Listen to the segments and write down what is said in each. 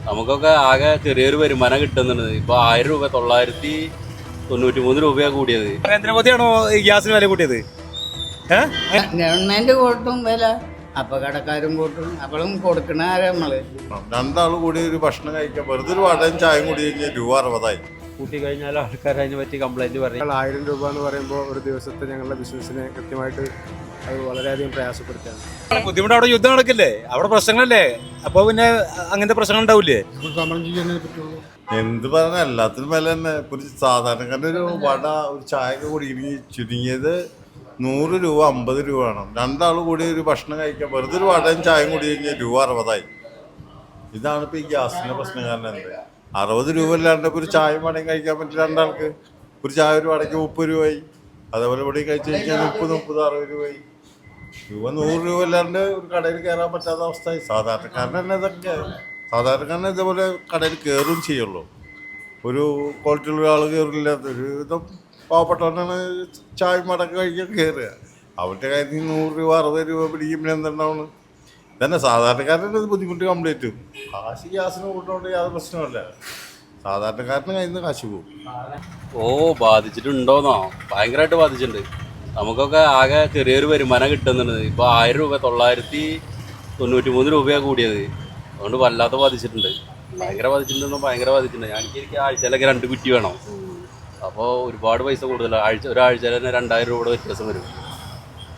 നമുക്കൊക്കെ ആകെ ചെറിയൊരു വരുമാനം കിട്ടുന്നുണ്ട്. ഇപ്പോൾ 1000 രൂപ 993 രൂപയാണ് കൂടിയത്. നരേന്ദ്രമോദിയാണോ ഈ ഗ്യാസിന് വില കൂട്ടിയത്? ഗവൺമെന്റ് കൂട്ടും വില, അപ്പൊ കടക്കാരും കൂട്ടും, അപ്പോഴും കൊടുക്കണ ആരാ നമ്മള്? രണ്ടാൾ കൂടി ഒരു ഭക്ഷണം കഴിക്കാൻ വെറുതെ ഒരു വടയും ചായയും കൂടി കഴിഞ്ഞാൽ രൂപ 60 കൂട്ടി കഴിഞ്ഞാൽ ആൾക്കാർ അതിനെ പറ്റി കംപ്ലൈന്റ് പറയും. 1000 രൂപ എന്ന് പറയുമ്പോൾ ഒരു ദിവസത്തെ ഞങ്ങളുടെ ബിസിനസ്സിനെ കൃത്യമായിട്ട് അത് വളരെയധികം പ്രയാസപ്പെടുത്തുകയാണ്. ബുദ്ധിമുട്ട്. അവിടെ യുദ്ധം നടക്കില്ലേ, അവിടെ പ്രശ്നങ്ങളല്ലേ, അപ്പൊ പിന്നെ അങ്ങനത്തെ പ്രശ്നങ്ങൾ ഉണ്ടാവില്ലേ? എന്ത് പറഞ്ഞ എല്ലാത്തിനും വില തന്നെ. ഇപ്പൊ ഒരു സാധാരണക്കാരൻ്റെ ഒരു വട ഒരു ചായയൊക്കെ കൂടി ചുരുങ്ങിയത് 100 രൂപ 50 രൂപ വേണം. രണ്ടാൾ കൂടി ഒരു ഭക്ഷണം കഴിക്കാൻ വെറുതെ ഒരു വടയും ചായയും കൂടി കഴിഞ്ഞാൽ രൂപ 60. ഇതാണ് ഇപ്പൊ ഈ ഗ്യാസിന്റെ പ്രശ്നം. കാരണം എന്ത് 60 രൂപ ഇല്ലാണ്ട് ഇപ്പൊ ഒരു ചായയും വടയും കഴിക്കാൻ പറ്റില്ല രണ്ടാൾക്ക്. ഒരു ചായ ഒരു വടയ്ക്ക് 30 രൂപയായി. അതേപോലെ ഇവിടെ കഴിച്ചു കഴിഞ്ഞാൽ 30, 60 രൂപയായി. 100 രൂപ ഇല്ലാണ്ട് ഒരു കടയിൽ കയറാൻ പറ്റാത്ത അവസ്ഥയായി. സാധാരണക്കാരനെ ഇതൊക്കെ സാധാരണക്കാരനെ ഇതേപോലെ കടയിൽ കയറും ചെയ്യുള്ളൂ. ഒരു ക്വാളിറ്റിയുള്ള ഒരാൾ കയറില്ല. ഒരു ഇതും പാവപ്പെട്ടവനാണ് ചായ മടക്ക് കഴിക്കാൻ കയറുക. അവരുടെ കാര്യത്തിൽ 100 രൂപ 60 രൂപ പിടിക്കുമ്പോൾ എന്തുണ്ടാവുന്നു തന്നെ. സാധാരണക്കാരൻ്റെ ബുദ്ധിമുട്ട് കംപ്ലീറ്റ് ചെയ്യും. കാശ് ഗ്യാസിന് കൂട്ടുകൊണ്ട് യാതൊരു പ്രശ്നമല്ല. സാധാരണക്കാരന് കയ്യിൽ നിന്ന് കാശ് പോകും. ബാധിച്ചിട്ടുണ്ടോന്നോ? ഭയങ്കരമായിട്ട് ബാധിച്ചിട്ടുണ്ട്. നമുക്കൊക്കെ ആകെ ചെറിയൊരു വരുമാനം കിട്ടുന്നുണ്ട്. ഇപ്പോൾ 1000 രൂപ 993 രൂപയാണ് കൂടിയത്. അതുകൊണ്ട് വല്ലാതെ ബാധിച്ചിട്ടുണ്ട്. ഭയങ്കര ബാധിച്ചിട്ടുണ്ട്. എനിക്ക് ആഴ്ചയിലൊക്കെ 2 കുറ്റി വേണം. അപ്പോൾ ഒരുപാട് പൈസ കൂടുതലാണ്. ഒരാഴ്ചയിൽ തന്നെ 2000 രൂപയുടെ വ്യത്യാസം വരും.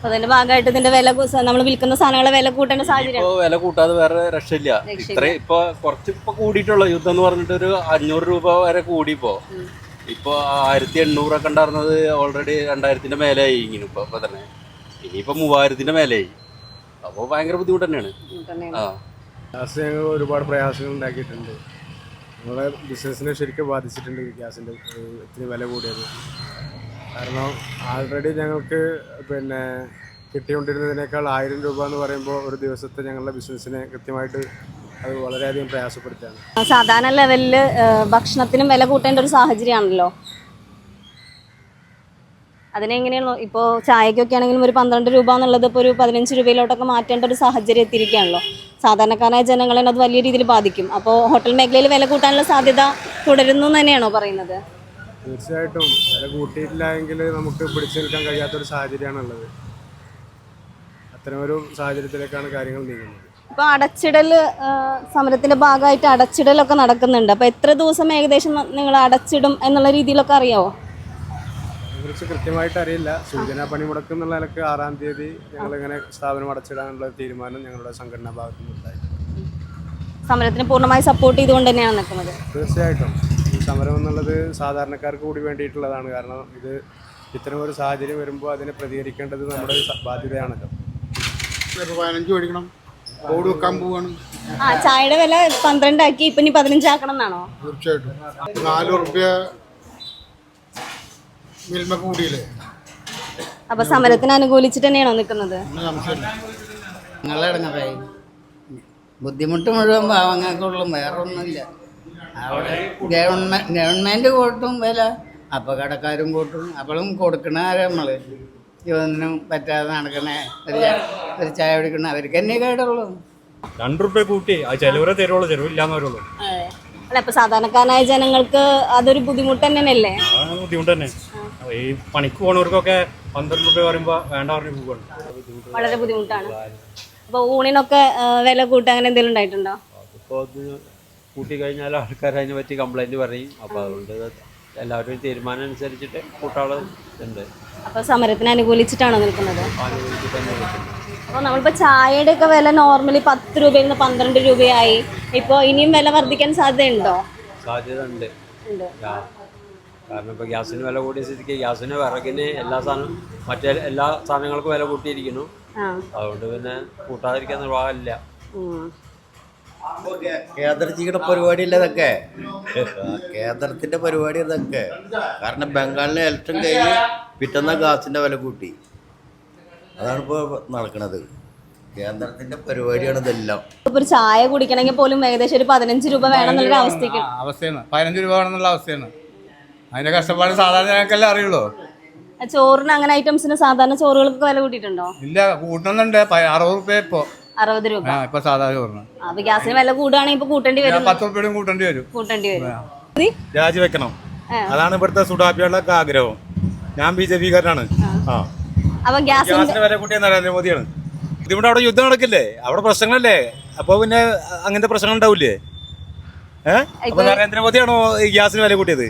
അതിന്റെ ഭാഗമായിട്ട് ഇതിന്റെ വില നമ്മൾ വിൽക്കുന്ന സാധനങ്ങളെ വില കൂട്ടേണ്ട സാഹചര്യം. ഇപ്പോൾ വില കൂട്ടാതെ വേറെ രക്ഷയില്ല. ഇത്രയും ഇപ്പൊ കൂടിയിട്ടുള്ള യുദ്ധം എന്ന് പറഞ്ഞിട്ട് ഒരു 500 രൂപ വരെ കൂടി. ഇപ്പൊ 1800 ഒക്കെ ഉണ്ടായിരുന്നത് ഓൾറെഡി 2000-ന്റെ മേലെയായി. ഇങ്ങനെ ഇപ്പൊ തന്നെ ഇനിയിപ്പോ 3000-ന്റെ മേലെയായി. അപ്പോൾ ഭയങ്കര ബുദ്ധിമുട്ട് തന്നെയാണ്. ഗ്യാസ് ഞങ്ങൾ ഒരുപാട് പ്രയാസങ്ങൾ ഉണ്ടാക്കിയിട്ടുണ്ട്. ഞങ്ങളുടെ ബിസിനസ്സിനെ ശരിക്കും ബാധിച്ചിട്ടുണ്ട് ഈ ഗ്യാസിൻ്റെ ഇത്തിരി വില കൂടിയത്. കാരണം ആൾറെഡി ഞങ്ങൾക്ക് പിന്നെ കിട്ടിക്കൊണ്ടിരുന്നതിനേക്കാൾ 1000 രൂപ എന്ന് പറയുമ്പോൾ ഒരു ദിവസത്തെ ഞങ്ങളുടെ ബിസിനസ്സിനെ കൃത്യമായിട്ട് അത് വളരെയധികം പ്രയാസപ്പെടുത്തുകയാണ്. സാധാരണ ലെവലിൽ ഭക്ഷണത്തിനും വില കൂട്ടേണ്ട ഒരു സാഹചര്യമാണല്ലോ. അതിനെങ്ങനെയാണോ ഇപ്പോൾ ചായക്കൊക്കെ ആണെങ്കിലും ഒരു 12 രൂപ എന്നുള്ളത് ഇപ്പോൾ ഒരു 15 രൂപയിലോട്ടൊക്കെ മാറ്റേണ്ട ഒരു സാഹചര്യം എത്തിയിരിക്കുകയാണല്ലോ. സാധാരണക്കാരായ ജനങ്ങളെ അത് വലിയ രീതിയിൽ ബാധിക്കും. അപ്പോൾ ഹോട്ടൽ മേഖലയിൽ വില കൂട്ടാനുള്ള സാധ്യത തുടരുന്നു തന്നെയാണോ പറയുന്നത്? തീർച്ചയായിട്ടും വില കൂട്ടിയിട്ടില്ല എങ്കിൽ നമുക്ക് പിടിച്ചു നിൽക്കാൻ കഴിയാത്തൊരു സാഹചര്യമാണുള്ളത്. അത്തരമൊരു സാഹചര്യത്തിലേക്കാണ് കാര്യങ്ങൾ നീങ്ങുന്നത്. ഇപ്പോൾ അടച്ചിടൽ സമരത്തിന്റെ ഭാഗമായിട്ട് അടച്ചിടലൊക്കെ നടക്കുന്നുണ്ട്. അപ്പോൾ എത്ര ദിവസം ഏകദേശം നിങ്ങൾ അടച്ചിടും എന്നുള്ള രീതിയിലൊക്കെ അറിയാമോ? അതിനെക്കുറിച്ച് കൃത്യമായിട്ട് അറിയില്ല. സൂചനാ പണിമുടക്ക് എന്നുള്ള നിലക്ക് 6-ാം തീയതി ഞങ്ങളിങ്ങനെ സ്ഥാപനം അടച്ചിടാനുള്ള തീരുമാനം ഞങ്ങളുടെ സംഘടനാ ഭാഗത്തു നിന്നുണ്ടായി. സമരത്തിന് പൂർണ്ണമായി സപ്പോർട്ട് ചെയ്തുകൊണ്ട് തന്നെയാണ് നിൽക്കുന്നത്. തീർച്ചയായിട്ടും ഈ സമരം എന്നുള്ളത് സാധാരണക്കാർക്ക് കൂടി വേണ്ടിയിട്ടുള്ളതാണ്. കാരണം ഇത് ഇത്തരം ഒരു സാഹചര്യം വരുമ്പോൾ അതിനെ പ്രതികരിക്കേണ്ടത് നമ്മുടെ ബാധ്യതയാണല്ലോ. 15 മേടിക്കണം, ബോർഡ് വെക്കാൻ പോവാണ്. ചായയുടെ വില 12 ആക്കി, ഇപ്പൊ 15 ആക്കണം എന്നാണോ? തീർച്ചയായിട്ടും 4 റുപ്യ മിൽമ കൂടിയില്ലേ. അപ്പൊ സമരത്തിന് അനുകൂലിച്ചിട്ട് തന്നെയാണോ നിൽക്കുന്നത്? ഞങ്ങളിടങ്ങറായി. ബുദ്ധിമുട്ട് മുഴുവൻ പാവങ്ങൾക്കുള്ളൂ, വേറെ ഒന്നുമില്ല. അവിടെ ഗവൺമെന്റ് കൂട്ടും വില, അപ്പൊ കടക്കാരും കൂട്ടും, അപ്പോഴും കൊടുക്കണ ആരാ നമ്മള്? ഒന്നിനും പറ്റാതെ നടക്കണേ ഒരു ചായ കുടിക്കണ അവർക്ക് തന്നെ കേടുള്ളൂ. 2 രൂപ കൂട്ടി ചിലവരെ തരുള്ളൂ, ചെലവില്ലാന്ന് വരുള്ളൂ. അല്ല, ഇപ്പൊ സാധാരണക്കാരായ ജനങ്ങൾക്ക് അതൊരു ബുദ്ധിമുട്ട് തന്നെയല്ലേ? ബുദ്ധിമുട്ട് തന്നെ. ഈ പണിക്ക് പോണവർക്കൊക്കെ 12 രൂപ പറയുമ്പോ വേണ്ട പറഞ്ഞു പോവാണ്. വളരെ ബുദ്ധിമുട്ടാണ്. അപ്പൊ ഊണിനൊക്കെ വില കൂട്ടുക അങ്ങനെ എന്തെങ്കിലും ഉണ്ടായിട്ടുണ്ടോ? ഇപ്പോൾ അത് കൂട്ടി കഴിഞ്ഞാൽ ആൾക്കാർ അതിനെ പറ്റി കംപ്ലൈന്റ് പറയും. അപ്പോൾ അതുകൊണ്ട് എല്ലാവരുടെയും തീരുമാനം അനുസരിച്ചിട്ട് കൂട്ടാളുണ്ട്. അപ്പൊ സമരത്തിന് അനുകൂലിച്ചിട്ടാണോ നിൽക്കുന്നത്? അനുകൂലിച്ചിട്ട് തന്നെ നിൽക്കുന്നത്. അപ്പോൾ നമ്മളിപ്പോൾ ചായയുടെ ഒക്കെ വില നോർമലി 10 രൂപയിൽ നിന്ന് 12 രൂപയായി. ഇപ്പോൾ ഇനിയും വില വർദ്ധിക്കാൻ സാധ്യതയുണ്ടോ? സാധ്യത ഉണ്ട്. കാരണം ഇപ്പോൾ ഗ്യാസിന് വില കൂടിയ സ്ഥിതിക്ക് ഗ്യാസിന്, വിറകിന്, എല്ലാ സാധനങ്ങൾക്കും വില കൂട്ടിയിരിക്കുന്നു. അതുകൊണ്ട് പിന്നെ കൂട്ടാതിരിക്കാൻ നിർവാഹമില്ല. കേന്ദ്രജിയുടെ പരിപാടിയില്ല ഇതൊക്കെ. കേന്ദ്രത്തിന്റെ പരിപാടി ഇതൊക്കെ. കാരണം ബംഗാളിലെ ഇലക്ഷൻ കഴിഞ്ഞ് പിറ്റുന്ന ഗ്യാസിന്റെ വില കൂട്ടി. അതാണ് ഇപ്പോൾ നടക്കുന്നത്. കേന്ദ്രത്തിന്റെ പരിപാടിയാണ് ഇതെല്ലാം. ഇപ്പോൾ ഒരു ചായ കുടിക്കണമെങ്കിൽ പോലും ഏകദേശം ഒരു 15 രൂപ വേണം എന്നുള്ള അവസ്ഥയാണ്. 15 രൂപ വേണമെന്നുള്ള അവസ്ഥയാണ്. അതിന്റെ കഷ്ടപ്പാട് സാധാരണ ഞങ്ങൾക്കെല്ലാം അറിയുള്ളൂ. ചോറിന് അങ്ങനെ ഐറ്റംസിന് സാധാരണ ചോറുകൾക്ക് വില കൂട്ടിയിട്ടുണ്ടോ? ഇല്ല, കൂട്ടുന്നുണ്ട്. 60 രൂപ ഇപ്പോൾ 60 രൂപ. ഇപ്പൊ സാധാ ചോറിന് അപ്പൊ ഗ്യാസിന് വില കൂടുകയാണെങ്കിൽ ഇപ്പൊ കൂട്ടേണ്ടി വരും. 10 രൂപയും കൂട്ടേണ്ടി വരും. രാജിവെക്കണം. അതാണ് ഇവിടുത്തെ സുഡാപ്പികളുടെ ആഗ്രഹം. ഞാൻ BJP കാരനാണ്. അപ്പൊ ഗ്യാസിന്റെ വില കൂട്ടിയ നരേന്ദ്രമോദിയാണ്. ഇതിവിടെ അവിടെ യുദ്ധം നടക്കില്ലേ, അവിടെ പ്രശ്നങ്ങളല്ലേ, അപ്പൊ പിന്നെ അങ്ങനത്തെ പ്രശ്നങ്ങൾ ഉണ്ടാവില്ലേ? അപ്പൊ നരേന്ദ്രമോദിയാണോ ഈ ഗ്യാസിന് വില കൂട്ടിയത്?